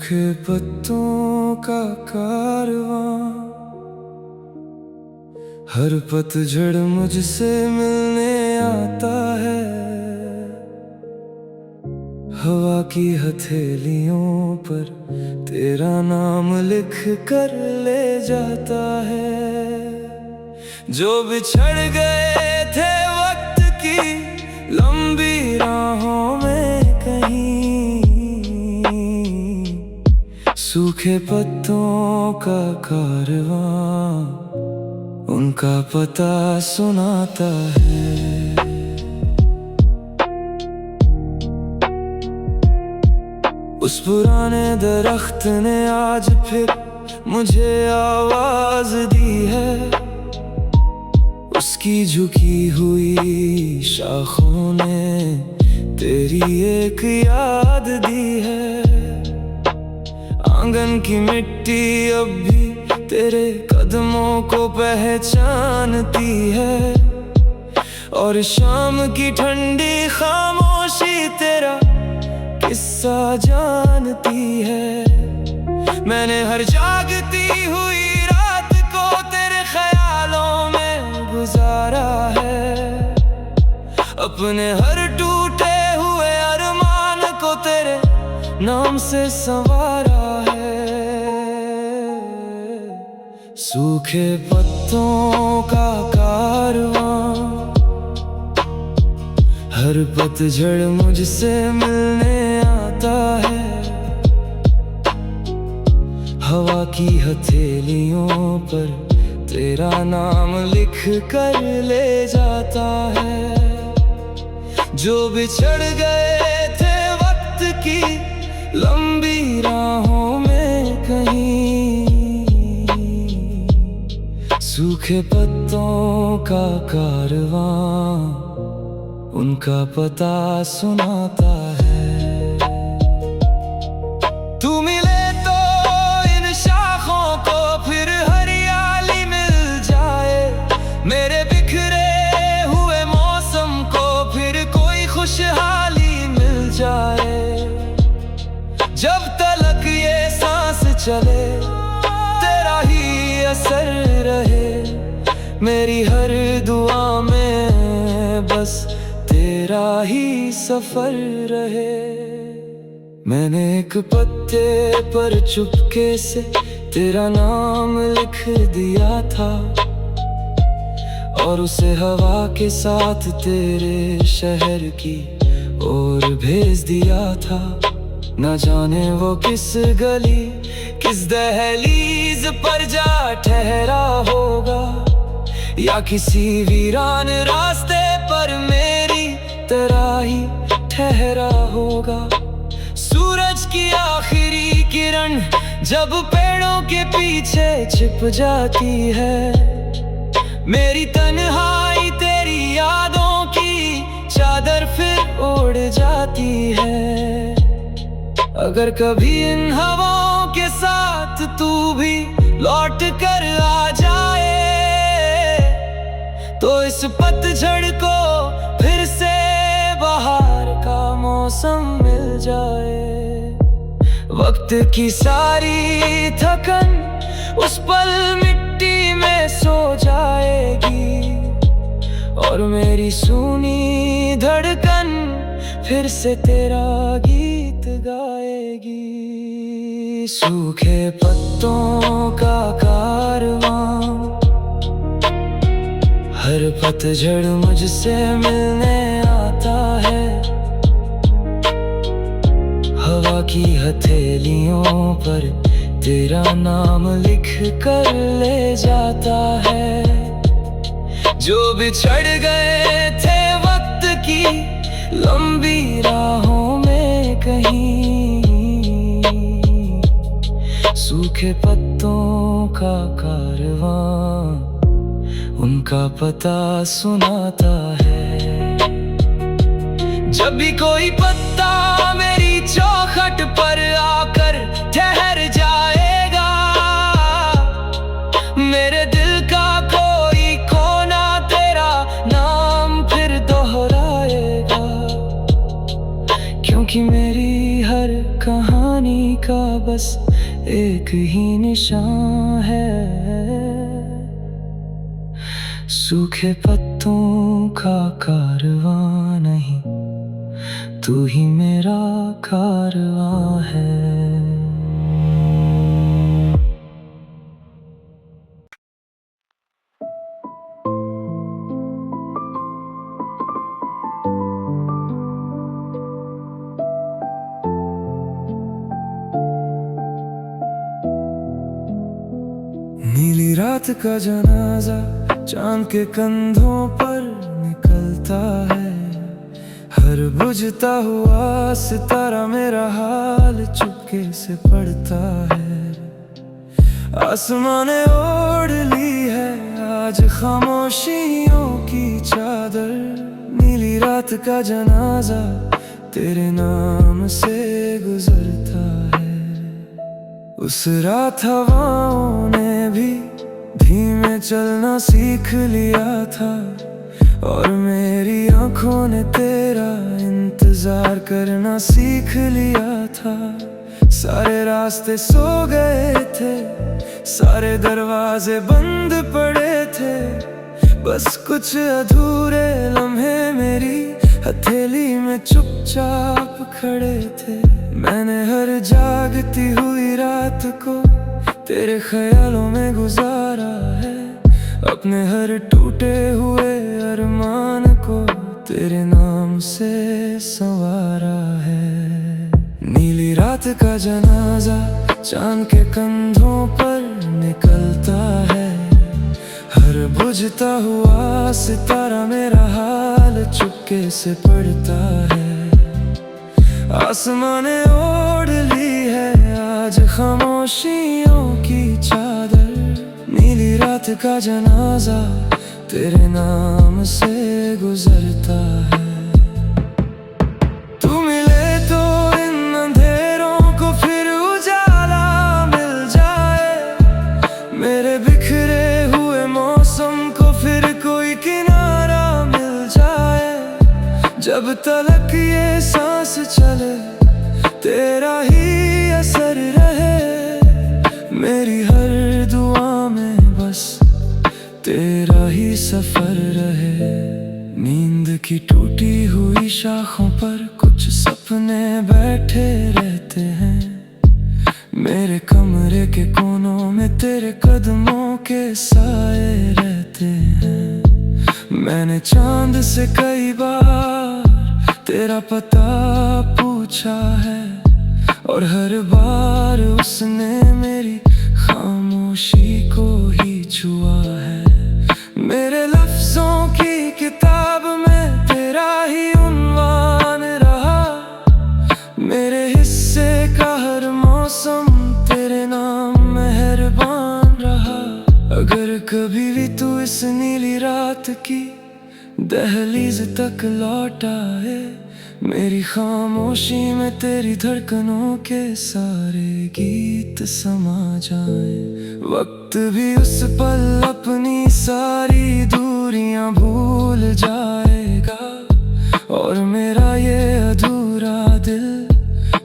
सूखे पत्तों का कारवां, हर पतझड़ मुझसे मिलने आता है। हवा की हथेलियों पर तेरा नाम लिख कर ले जाता है। जो बिछड़ गए थे वक्त की लंबी राहों में कहीं, सूखे पत्तों का कारवां उनका पता सुनाता है। उस पुराने दरख्त ने आज फिर मुझे आवाज दी है। उसकी झुकी हुई शाखों ने तेरी एक याद दी है। आंगन की मिट्टी अब भी तेरे कदमों को पहचानती है, और शाम की ठंडी खामोशी तेरा किस्सा जानती है। मैंने हर जागती हुई रात को तेरे ख्यालों में गुजारा है। अपने हर टूटे हुए अरमान को तेरे नाम से संवारा है। सूखे पत्तों का कारवां, हर पतझड़ मुझसे मिलने आता है। हवा की हथेलियों पर तेरा नाम लिख कर ले जाता है। जो बिछड़ गए थे वक्त की लंबी राहों में कहीं, सूखे पत्तों का कारवां उनका पता सुनाता है। तू मिले तो इन शाखों को फिर हरियाली मिल जाए। मेरे बिखरे हुए मौसम को फिर कोई खुशहाली मिल जाए। जब तलक ये सांस चले तेरा ही असर रहे। मेरी हर दुआ में बस तेरा ही सफर रहे। मैंने एक पत्ते पर चुपके से तेरा नाम लिख दिया था, और उसे हवा के साथ तेरे शहर की ओर भेज दिया था। न जाने वो किस गली किस दहलीज पर जा ठहरा होगा, या किसी वीरान रास्ते पर मेरी तरह ही ठहरा होगा। सूरज की आखिरी किरण जब पेड़ों के पीछे छिप जाती है, मेरी तन्हाई तेरी यादों की चादर फिर ओढ़ जाती है। अगर कभी इन हवाओं के साथ तू भी लौट कर आ जाए, तो इस पतझड़ को फिर से बाहर का मौसम मिल जाए। वक्त की सारी थकन उस पल मिट्टी में सो जाएगी, और मेरी सूनी धड़कन फिर से तेरा गीत गाएगी। सूखे पत्तों का कारवां, हर पतझड़ मुझसे मिलने आता है। हवा की हथेलियों पर तेरा नाम लिख कर ले जाता है। जो बिछड़ गए थे वक्त की लंबी राहों में कहीं, सूखे पत्तों का कारवां उनका पता सुनाता है। जब भी कोई पत्ता मेरी चौखट पर आकर ठहर जाएगा, मेरे दिल का कोई कोना तेरा नाम फिर दोहराएगा। क्योंकि मेरी हर कहानी का बस एक ही निशान है, सूखे पत्तों का कारवां नहीं, तू ही मेरा कारवां है। नीली रात का जनाजा चांद के कंधों पर निकलता है, हर बुझता हुआ सितारा मेरा हाल चुपके से पढ़ता है। आसमां ने ओढ़ ली है आज खामोशियों की चादर, नीली रात का जनाजा तेरे नाम से गुजरता है। उस रात हवाओं ने भी धीमे चलना सीख लिया था, और मेरी आंखों ने तेरा इंतजार करना सीख लिया था। सारे रास्ते सो गए थे, सारे दरवाजे बंद पड़े थे, बस कुछ अधूरे लम्हे मेरी हथेली में चुपचाप खड़े थे। मैंने हर जागती हुई रात को तेरे ख्यालों में गुजारा है, अपने हर टूटे हुए अरमान को तेरे नाम से संवारा है। नीली रात का जनाजा चांद के कंधों पर निकलता है, हर बुझता हुआ सितारा मेरा हाल चुपके से पढ़ता है। आसमां ने ओढ़ ली है आज खामोशियों की चादर, नीली रात का जनाजा तेरे नाम से गुजरता है। तू मिले तो इन अंधेरों को फिर उजाला मिल जाए, मेरे बिखरे हुए मौसम को फिर कोई किनारा मिल जाए। जब तलक ये सांस चले तेरा ही असर रहे, मेरी हर दुआ में बस तेरा ही सफर रहे। नींद की टूटी हुई शाखों पर कुछ सपने बैठे रहते हैं, मेरे कमरे के कोनों में तेरे कदमों के साए रहते हैं। मैंने चांद से कई बार तेरा पता पूछा है, और हर बार उसने मेरी खामोशी को ही छुआ है। मेरे लफ्जों की किताब में तेरा ही उन्वान रहा, मेरे हिस्से का हर मौसम तेरे नाम मेहरबान रहा। अगर कभी भी तू इस नीली रात की दहलीज तक लौट आए, मेरी खामोशी में तेरी धड़कनों के सारे गीत समा जाए। वक्त भी उस पल अपनी सारी दूरियां भूल जाएगा, और मेरा ये अधूरा दिल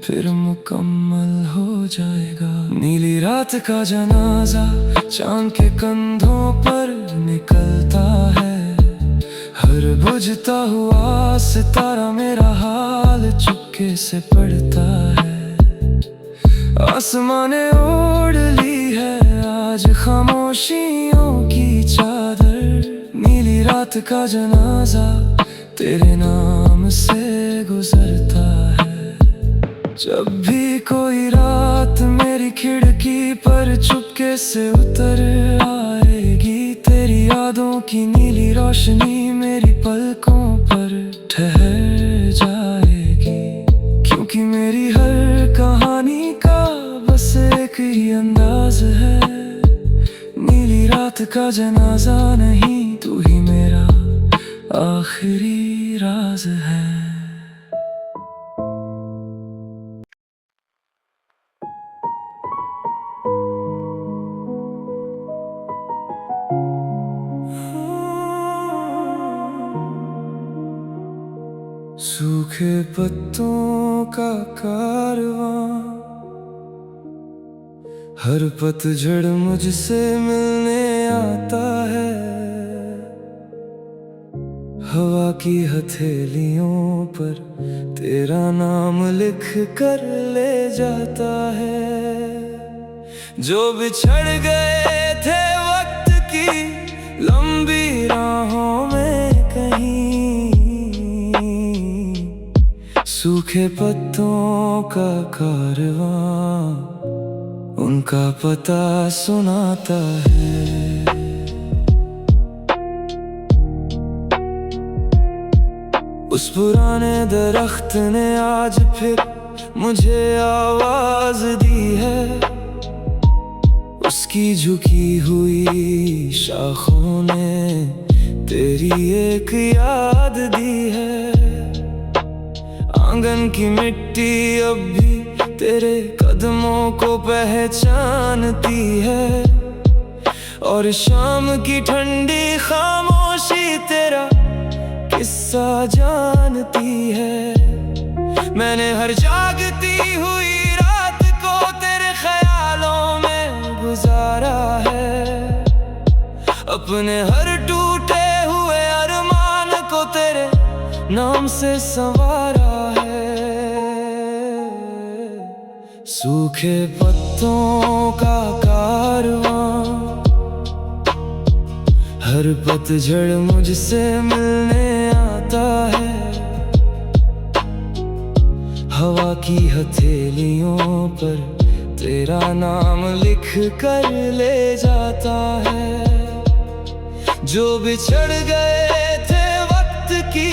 फिर मुकम्मल हो जाएगा। नीली रात का जनाजा चांद के कंधों पर निकलता है, हर बुझता हुआ सितारा मेरा हाल चुपके से पढ़ता है। आसमां ने ओढ़ ली है आज खामोशियों की चादर, नीली रात का जनाजा तेरे नाम से गुजरता है। जब भी कोई रात मेरी खिड़की पर चुपके से उतर आएगी, तेरी यादों की नीली रोशनी मेरी पलकों पर ठहर जाएगी। क्योंकि मेरी हर कहानी का बस एक ही अंदाज है, नीली रात का जनाजा नहीं, तू ही मेरा आखिरी राज है। सूखे पत्तों का कारवां हर पतझड़ मुझसे मिलने आता है, हवा की हथेलियों पर तेरा नाम लिख कर ले जाता है। जो बिछड़ गए थे वक्त की लंबी राहों में कहीं, सूखे पत्तों का कारवां उनका पता सुनाता है। उस पुराने दरख्त ने आज फिर मुझे आवाज दी है, उसकी झुकी हुई शाखों ने तेरी एक याद दी है। आंगन की मिट्टी अब भी तेरे कदमों को पहचानती है, और शाम की ठंडी खामोशी तेरा किस्सा जानती है। मैंने हर जागती हुई रात को तेरे ख्यालों में गुजारा है, अपने हर टूटे हुए अरमान को तेरे नाम से संवारा है। सूखे पत्तों का कारवां हर पतझड़ मुझसे मिलने आता है, हवा की हथेलियों पर तेरा नाम लिख कर ले जाता है। जो बिछड़ गए थे वक्त की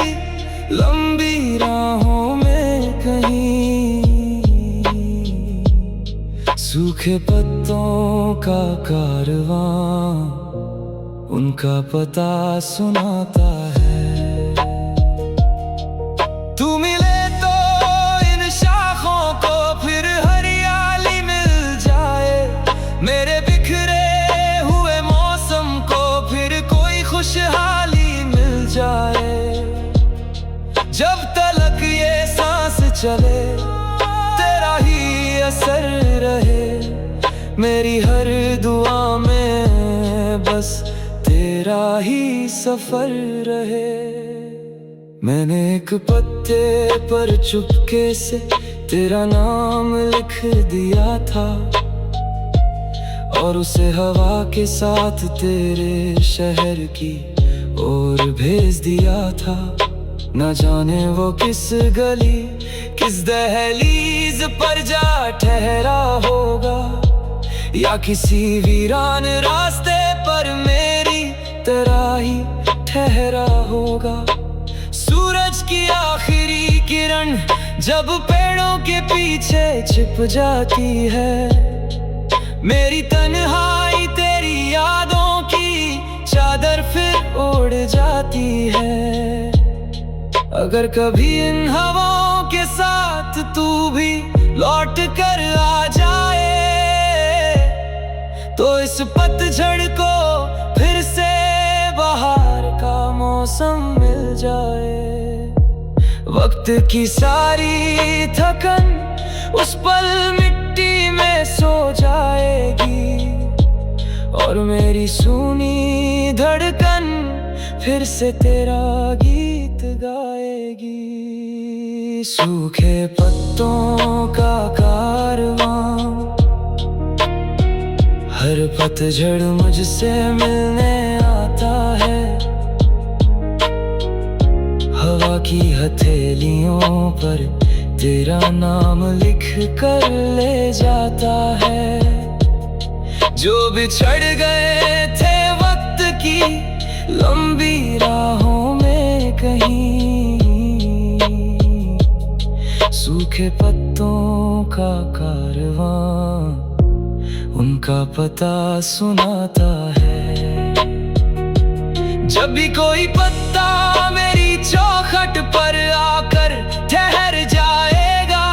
लंबी राहों में कहीं, सूखे पत्तों का कारवां उनका पता सुनाता है। तू मिले तो इन शाखों को फिर हरियाली मिल जाए, मेरे बिखरे हुए मौसम को फिर कोई खुशहाली मिल जाए। जब तलक ये सांस चले तेरा ही असर रहे, मेरी हर दुआ में बस तेरा ही सफर रहे। मैंने एक पत्ते पर चुपके से तेरा नाम लिख दिया था, और उसे हवा के साथ तेरे शहर की ओर भेज दिया था। न जाने वो किस गली किस दहलीज पर जा ठहरा होगा, या किसी वीरान रास्ते पर मेरी तरह ही ठहरा होगा। सूरज की आखिरी किरण जब पेड़ों के पीछे छिप जाती है, मेरी तन्हाई तेरी यादों की चादर फिर ओढ़ जाती है। अगर कभी इन हवाओं के साथ तू भी लौट कर आ जाए, तो इस पतझड़ को फिर से बाहर का मौसम मिल जाए। वक्त की सारी थकन उस पल मिट्टी में सो जाएगी, और मेरी सूनी धड़कन फिर से तेरा गीत गाएगी। सूखे पत्तों का कारवां हर पतझड़ मुझसे मिलने आता है, हवा की हथेलियों पर तेरा नाम लिख कर ले जाता है। जो बिछड़ गए थे वक्त की लंबी राहों में कहीं, सूखे पत्तों का कारवां उनका पता सुनाता है। जब भी कोई पत्ता मेरी चौखट पर आकर ठहर जाएगा,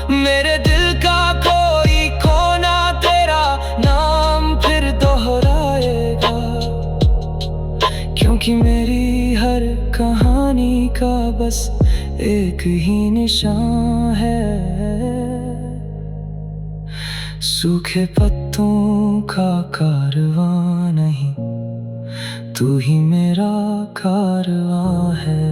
मेरे दिल का कोई कोना तेरा नाम फिर दोहराएगा, क्योंकि मेरी हर कहानी का बस एक ही निशान है। सूखे पत्तों का कारवां नहीं, तू ही मेरा कारवां है।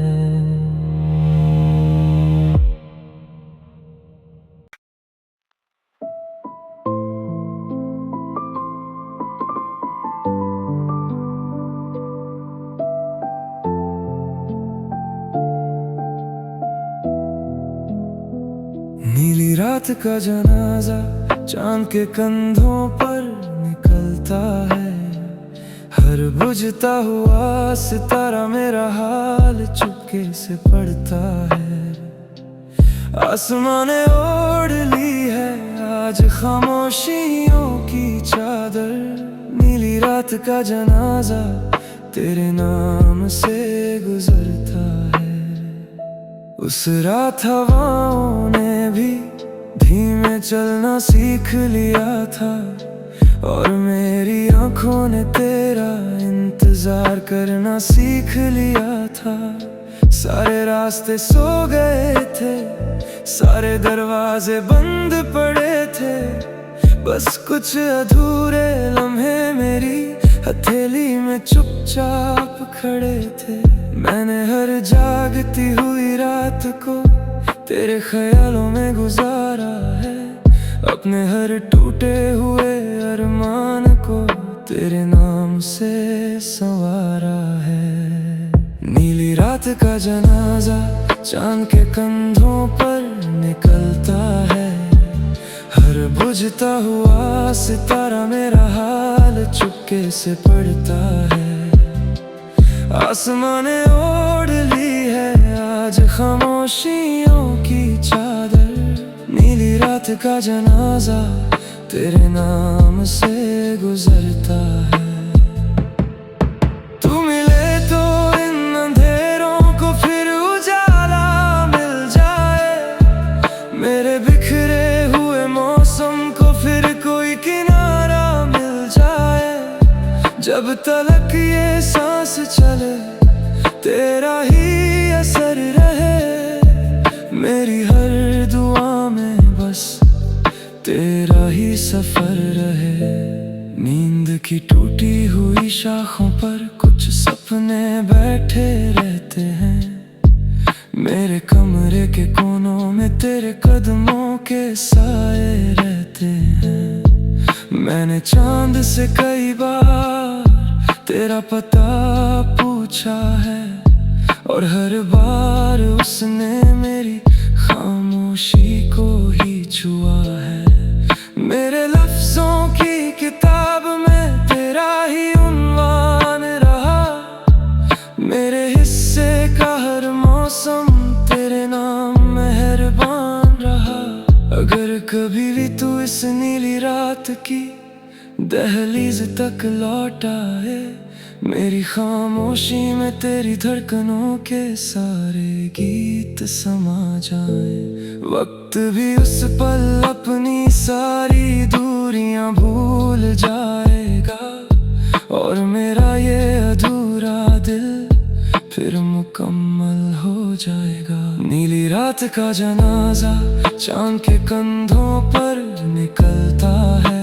नीली रात का जनाजा चांद के कंधों पर निकलता है। हर बुझता हुआ सितारा मेरा हाल चुपके से पढ़ता है। आसमां ने ओढ़ ली है आज खामोशियों की चादर। नीली रात का जनाजा तेरे नाम से गुजरता है। उस रात हवाओं ने भी धीमे चलना सीख लिया था, और मेरी आंखों ने तेरा इंतजार करना सीख लिया था। सारे रास्ते सो गए थे, सारे दरवाजे बंद पड़े थे, बस कुछ अधूरे लम्हे मेरी हथेली में चुपचाप खड़े थे। मैंने हर जागती हुई रात को तेरे ख्यालों में गुजारा है। अपने हर टूटे हुए अरमान को तेरे नाम से संवारा है। नीली रात का जनाजा चांद के कंधों पर निकलता है। हर बुझता हुआ सितारा मेरा हाल चुपके से पढ़ता है। आसमां ने ओढ़ ली है आज खामोशियों की चादर। नीली रात का जनाजा तेरे नाम से गुजरता है। तू मिले तो इन अंधेरों को फिर उजाला मिल जाए। मेरे बिखरे हुए मौसम को फिर कोई किनारा मिल जाए। जब तलक ये सांस चले तेरा ही असर रहे। मेरी हर दुआ में बस तेरा ही सफर रहे। नींद की टूटी हुई शाखों पर कुछ सपने बैठे रहते हैं। मेरे कमरे के कोनों में तेरे कदमों के साए रहते हैं। मैंने चांद से कई बार तेरा पता पूछा है, और हर बार उसने मेरी खामोशी को ही छुआ है। मेरे लफ्जों की किताब में तेरा ही उन्वान रहा। मेरे हिस्से का हर मौसम तेरे नाम मेहरबान रहा। अगर कभी भी तू इस नीली रात की दहलीज तक लौट आए, मेरी खामोशी में तेरी धड़कनों के सारे गीत समा जाए। वक्त भी उस पल अपनी सारी दूरियां भूल जाएगा, और मेरा ये अधूरा दिल फिर मुकम्मल हो जाएगा। नीली रात का जनाजा चांद के कंधों पर निकलता है।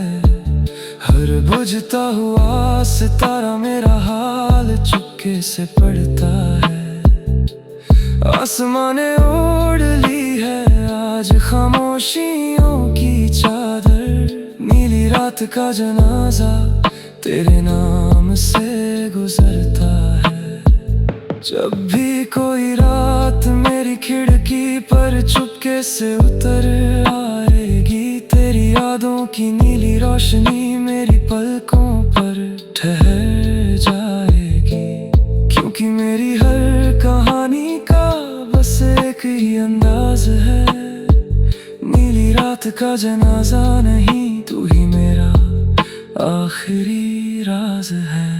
हर बुझता हुआ सितारा मेरा हाल चुपके से पढ़ता है। आसमां ने ओढ़ ली है आज खामोशियों की चादर। नीली रात का जनाजा तेरे नाम से गुजरता है। जब भी कोई रात मेरी खिड़की पर चुपके से उतर आएगी, तेरी यादों की नीली रोशनी मेरी पलकों पर ठहर जाएगी। क्योंकि मेरी हर कहानी का बस एक ही अंदाज है। नीली रात का जनाजा नहीं, तू ही मेरा आखिरी राज है।